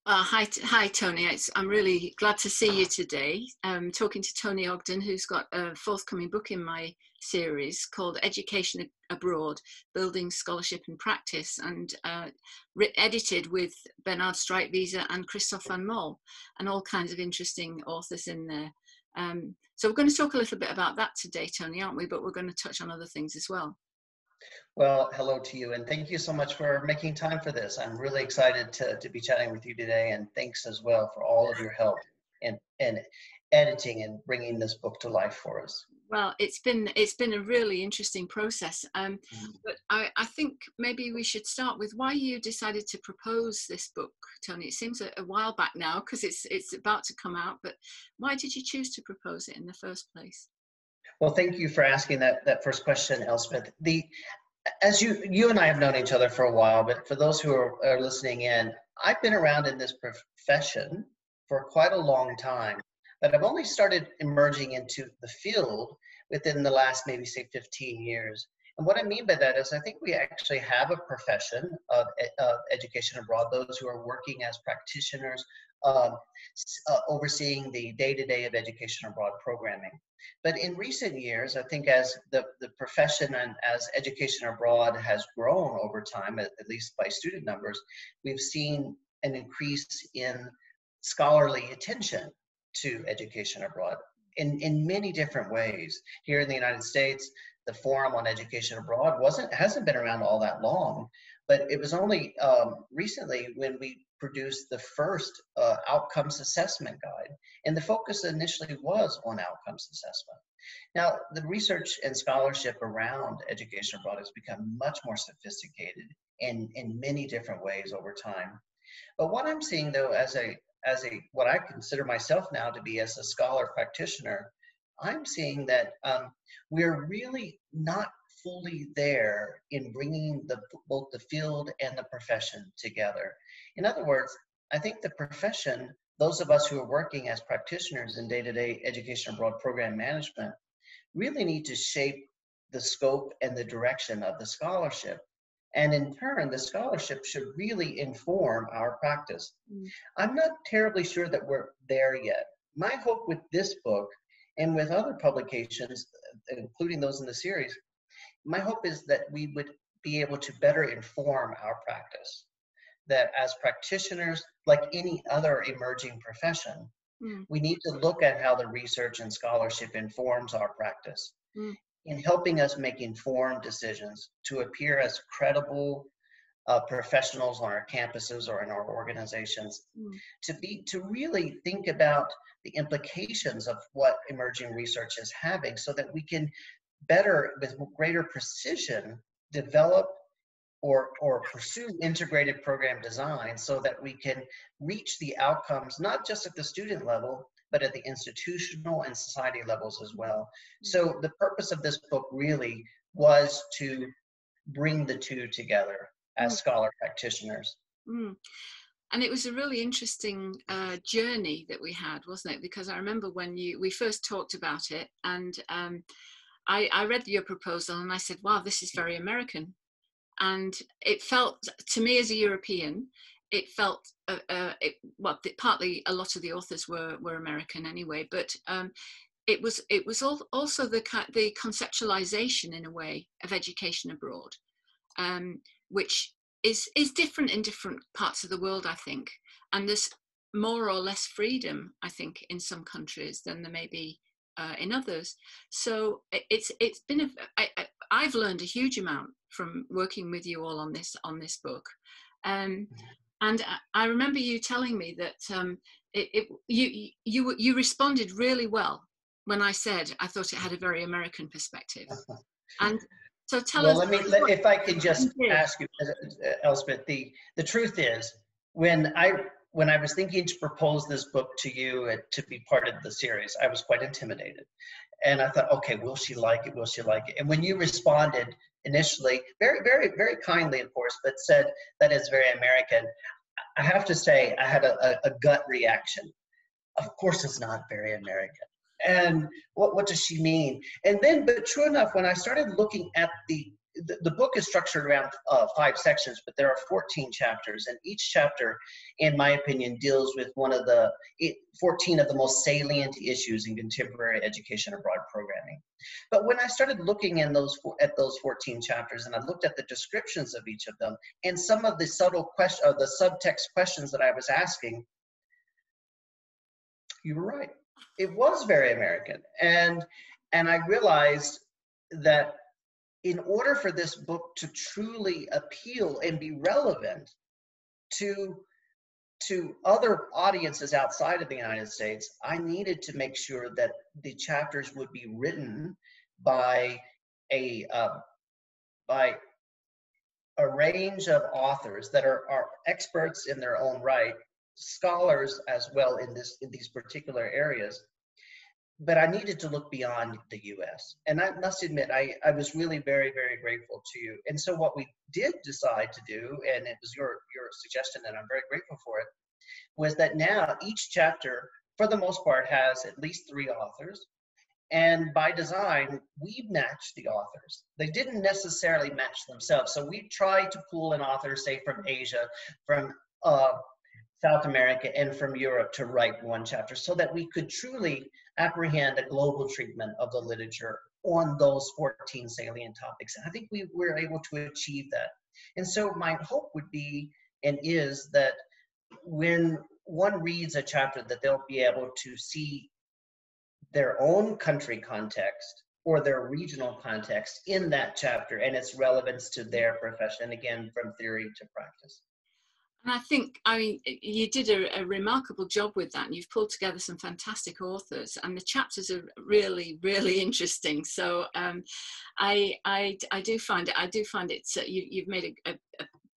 Hi, Tony. I'm really glad to see you today. Talking to Tony Ogden, who's got a forthcoming book in my series called Education Abroad, Building Scholarship and Practice, and edited with Bernard Streitwieser and Christoph van Mol, and all kinds of interesting authors in there. So we're going to talk a little bit about that today, Tony, aren't we? But we're going to touch on other things as well. Well, hello to you, and thank you so much for making time for this. I'm really excited to be chatting with you today, and thanks as well for all of your help in editing and bringing this book to life for us. Well, it's been a really interesting process, but I think maybe we should start with why you decided to propose this book, Tony. It seems a while back now because it's about to come out, but why did you choose to propose it in the first place? Well, thank you for asking that first question, Elspeth. As you and I have known each other for a while, but for those who are listening in, I've been around in this profession for quite a long time, but I've only started emerging into the field within the last maybe say 15 years. And what I mean by that is I think we actually have a profession of education abroad, those who are working as practitioners, overseeing the day-to-day of education abroad programming. But in recent years, I think as the profession and as education abroad has grown over time, at least by student numbers, we've seen an increase in scholarly attention to education abroad in many different ways. Here in the United States, the Forum on Education Abroad hasn't been around all that long, but it was only recently when we produced the first outcomes assessment guide, and the focus initially was on outcomes assessment. Now, the research and scholarship around education abroad has become much more sophisticated in many different ways over time. But what I'm seeing, though, as what I consider myself now to be as a scholar practitioner, I'm seeing that we're really not fully there in bringing both the field and the profession together. In other words, I think the profession, those of us who are working as practitioners in day-to-day education abroad program management, really need to shape the scope and the direction of the scholarship. And in turn, the scholarship should really inform our practice. I'm not terribly sure that we're there yet. My hope with this book and with other publications, including those in the series, my hope is that we would be able to better inform our practice. That as practitioners, like any other emerging profession, we need to look at how the research and scholarship informs our practice in helping us make informed decisions to appear as credible professionals on our campuses or in our organizations, to really think about the implications of what emerging research is having so that we can better, with greater precision, develop or pursue integrated program design so that we can reach the outcomes, not just at the student level, but at the institutional and society levels as well. So the purpose of this book really was to bring the two together as scholar practitioners. And it was a really interesting journey that we had, wasn't it? Because I remember when we first talked about it, and I read your proposal and I said, wow, this is very American. And it felt, to me as a European, it felt, partly a lot of the authors were American anyway, but it was also the conceptualization in a way of education abroad, which is different in different parts of the world, I think. And there's more or less freedom, I think, in some countries than there may be in others. So it's been I've learned a huge amount from working with you all on this book, and I remember you telling me that you responded really well when I said I thought it had a very American perspective. And so tell us. Well, if I could just ask you, Elspeth, the truth is, when I was thinking to propose this book to you to be part of the series, I was quite intimidated. And I thought, okay, will she like it? Will she like it? And when you responded initially, very, very, very kindly, of course, but said that it's very American, I have to say I had a gut reaction. Of course it's not very American. And what does she mean? And then, but true enough, when I started looking at the the book is structured around 5 sections, but there are 14 chapters, and each chapter, in my opinion, deals with 14 of the most salient issues in contemporary education abroad programming. But when I started looking at those 14 chapters, and I looked at the descriptions of each of them, and some of the subtle questions, or the subtext questions that I was asking, you were right. It was very American, and I realized that in order for this book to truly appeal and be relevant to other audiences outside of the United States, I needed to make sure that the chapters would be written by a range of authors that are experts in their own right, scholars as well in these particular areas. But I needed to look beyond the US. And I must admit, I was really very, very grateful to you. And so what we did decide to do, and it was your suggestion, and I'm very grateful for it, was that now each chapter, for the most part, has at least 3 authors. And by design, we matched the authors. They didn't necessarily match themselves. So we tried to pull an author, say, from Asia, from South America, and from Europe to write one chapter so that we could truly apprehend a global treatment of the literature on those 14 salient topics. And I think we were able to achieve that. And so my hope would be, and is, that when one reads a chapter, that they'll be able to see their own country context or their regional context in that chapter and its relevance to their profession, again, from theory to practice. And I think, you did a remarkable job with that, and you've pulled together some fantastic authors, and the chapters are really, really interesting. So I do find it. You've made a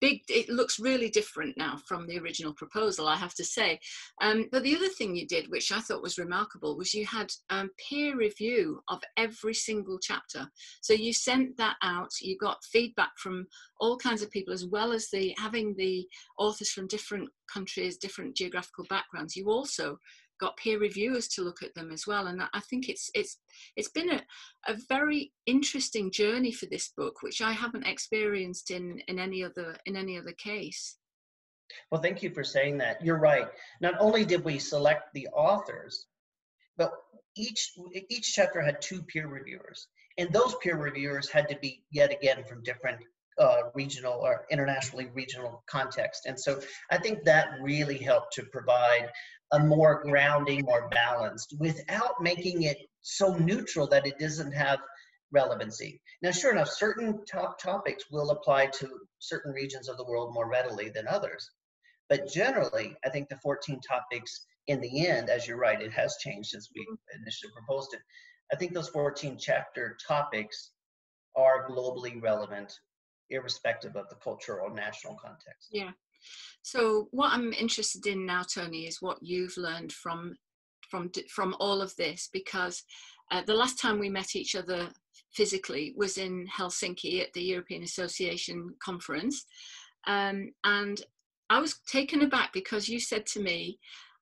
big. It looks really different now from the original proposal, I have to say. But the other thing you did, which I thought was remarkable, was you had peer review of every single chapter. So you sent that out. You got feedback from all kinds of people, as well as having the authors from different countries, different geographical backgrounds. You also got peer reviewers to look at them as well, and I think it's been a very interesting journey for this book, which I haven't experienced in any other case. Well, thank you for saying that. You're right. Not only did we select the authors, but each chapter had 2 peer reviewers, and those peer reviewers had to be, yet again, from different regional or internationally regional context. And so I think that really helped to provide a more grounding, more balanced, without making it so neutral that it doesn't have relevancy. Now, sure enough, certain topics will apply to certain regions of the world more readily than others. But generally, I think the 14 topics in the end, as you're right, it has changed since we initially proposed it. I think those 14 chapter topics are globally relevant, irrespective of the cultural or national context. Yeah. So what I'm interested in now, Tony, is what you've learned from all of this, because the last time we met each other physically was in Helsinki at the European Association conference, and I was taken aback because you said to me,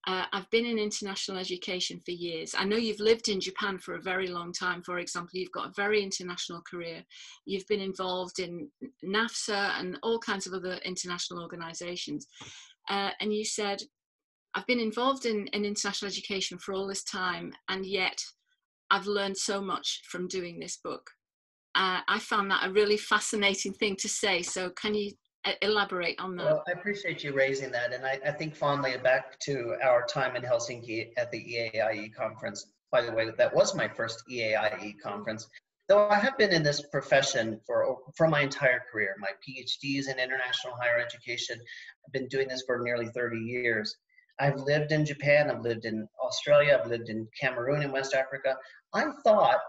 I've been in international education for years. I know you've lived in Japan for a very long time. For example, you've got a very international career. You've been involved in NAFSA and all kinds of other international organizations. And you said, I've been involved in international education for all this time, and yet I've learned so much from doing this book. I found that a really fascinating thing to say. So can you elaborate on that? Well, I appreciate you raising that, and I think fondly back to our time in Helsinki at the EAIE conference. By the way, that was my first EAIE conference. Though I have been in this profession for my entire career. My PhD is in international higher education. I've been doing this for nearly 30 years. I've lived in Japan, I've lived in Australia, I've lived in Cameroon in West Africa. I thought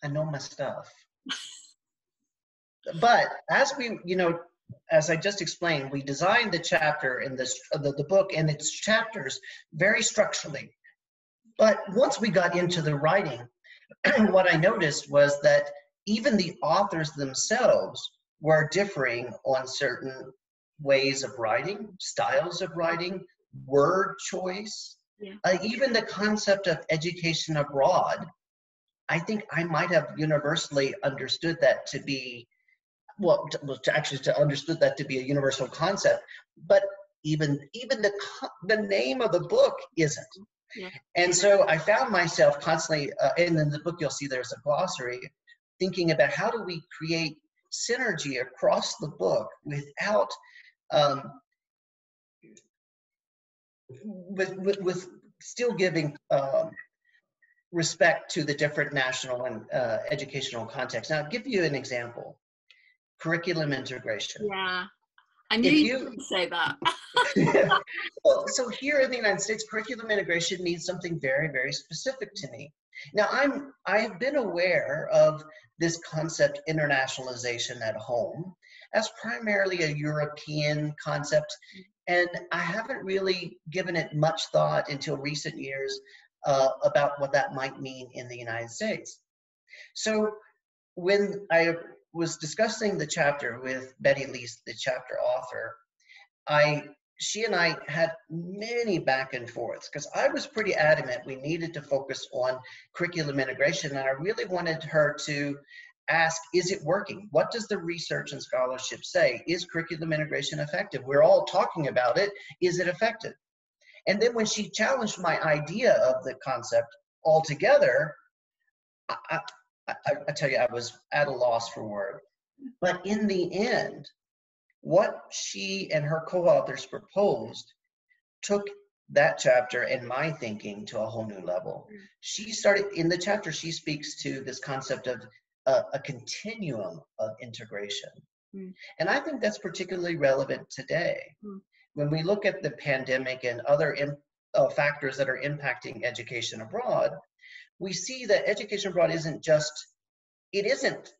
I know my stuff. But as I just explained, we designed the chapter in the book and its chapters very structurally. But once we got into the writing, what I noticed was that even the authors themselves were differing on certain ways of writing, styles of writing, word choice, even the concept of education abroad. I think I might have universally understood that to be to understood that to be a universal concept, but even the name of the book isn't. Yeah. And so I found myself constantly, and in the book you'll see there's a glossary, thinking about how do we create synergy across the book without with still giving respect to the different national and educational contexts. Now, I'll give you an example. Curriculum integration. Yeah, I knew If you you would say that. well, so here in the United States, curriculum integration means something very, very specific to me. Now, I have been aware of this concept, internationalization at home, as primarily a European concept, and I haven't really given it much thought until recent years about what that might mean in the United States. So when I was discussing the chapter with Betty Leese, the chapter author, she and I had many back and forths because I was pretty adamant we needed to focus on curriculum integration, and I really wanted her to ask, is it working? What does the research and scholarship say? Is curriculum integration effective? We're all talking about it. Is it effective? And then when she challenged my idea of the concept altogether, I tell you, I was at a loss for words. But in the end, what she and her co-authors proposed took that chapter and my thinking to a whole new level. She started, in the chapter, she speaks to this concept of a continuum of integration. And I think that's particularly relevant today. When we look at the pandemic and other factors that are impacting education abroad, we see that education abroad isn't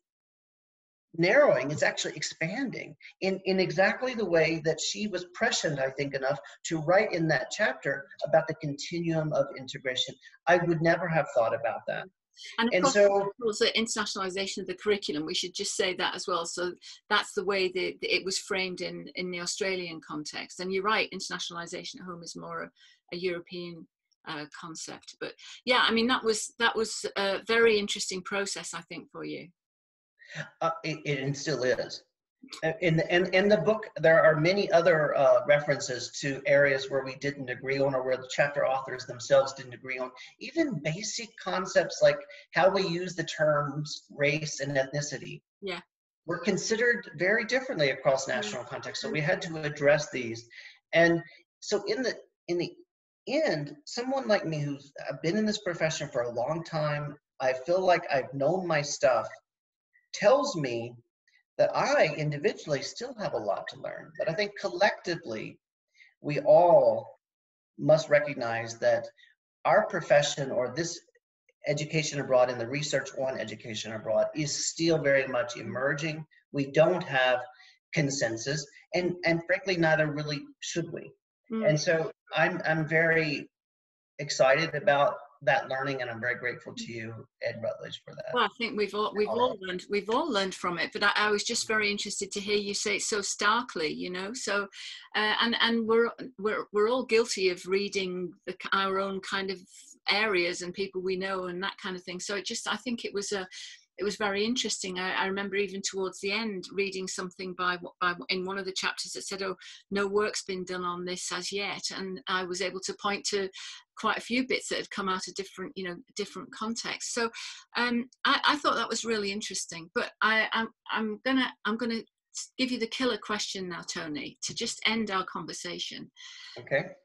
narrowing, it's actually expanding in exactly the way that she was prescient, I think, enough to write in that chapter about the continuum of integration. I would never have thought about that. And of course, also internationalization of the curriculum, we should just say that as well. So that's the way that it was framed in the Australian context. And you're right, internationalization at home is more a European concept. But yeah, I mean, that was a very interesting process, I think, for you. It still is. In the book, there are many other references to areas where we didn't agree on, or where the chapter authors themselves didn't agree on. Even basic concepts like how we use the terms race and ethnicity were considered very differently across national contexts. So we had to address these. And so in the end, someone like me who's been in this profession for a long time, I feel like I've known my stuff, tells me that I individually still have a lot to learn. But I think collectively, we all must recognize that our profession, or this education abroad and the research on education abroad, is still very much emerging. We don't have consensus, and frankly, neither really should we. And so I'm very excited about that learning, and I'm very grateful to you, Ed Rutledge, for that. Well, I think we've all learned from it. But I was just very interested to hear you say it so starkly, you know. So, and we're all guilty of reading our own kind of areas and people we know and that kind of thing. So I think it was very interesting. I remember even towards the end reading something by in one of the chapters that said, "Oh, no work's been done on this as yet," and I was able to point to quite a few bits that had come out of different contexts. So I thought that was really interesting. But I'm gonna give you the killer question now, Tony, to just end our conversation. Okay.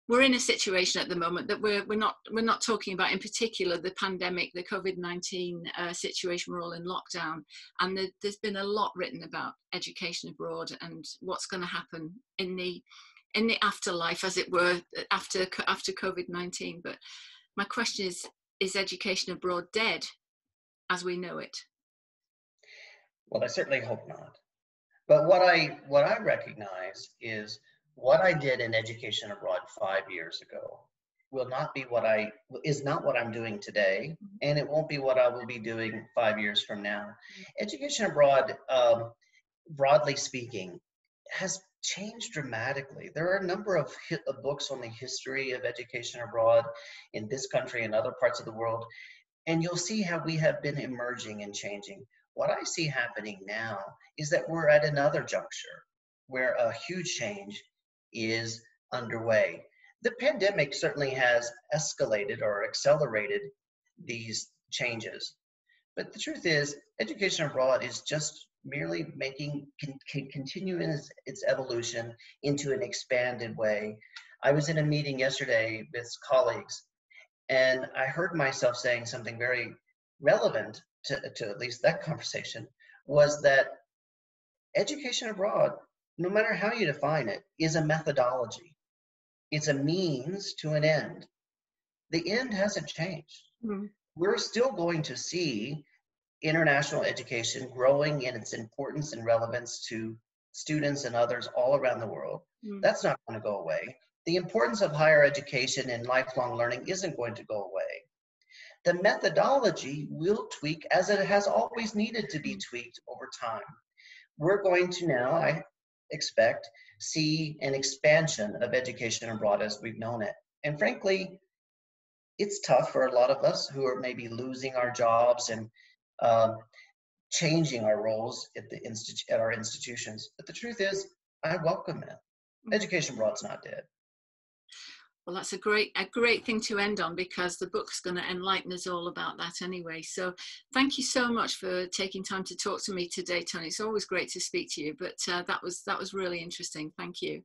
We're in a situation at the moment that we're not talking about, in particular the pandemic, the COVID-19 situation. We're all in lockdown, and there's been a lot written about education abroad and what's going to happen in the afterlife, as it were, after COVID-19. But my question is education abroad dead as we know it? Well, I certainly hope not. But what I recognize is what I did in education abroad 5 years ago is not what I'm doing today, and it won't be what I will be doing 5 years from now. Education abroad, broadly speaking, has changed dramatically. There are a number of books on the history of education abroad in this country and other parts of the world, and you'll see how we have been emerging and changing. what I see happening now is that we're at another juncture where a huge change is underway. The pandemic certainly has escalated or accelerated these changes. But the truth is, education abroad is just merely continuing its evolution into an expanded way. I was in a meeting yesterday with colleagues, and I heard myself saying something very relevant to at least that conversation, was that education abroad, no matter how you define it, is a methodology. It's a means to an end. The end hasn't changed. Mm. We're still going to see international education growing in its importance and relevance to students and others all around the world. Mm. That's not going to go away. The importance of higher education and lifelong learning isn't going to go away. The methodology will tweak as it has always needed to be tweaked over time. We're going to now, I expect, see an expansion of education abroad as we've known it. And frankly, it's tough for a lot of us who are maybe losing our jobs and changing our roles at our institutions. But the truth is, I welcome it. Education abroad's not dead. Well, that's a great thing to end on, because the book's going to enlighten us all about that anyway. So thank you so much for taking time to talk to me today, Tony. It's always great to speak to you, but that was really interesting. Thank you.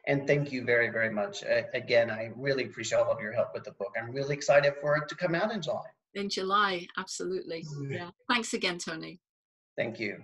And thank you very, very much. Again, I really appreciate all of your help with the book. I'm really excited for it to come out in July. In July, absolutely. Yeah. Thanks again, Tony. Thank you.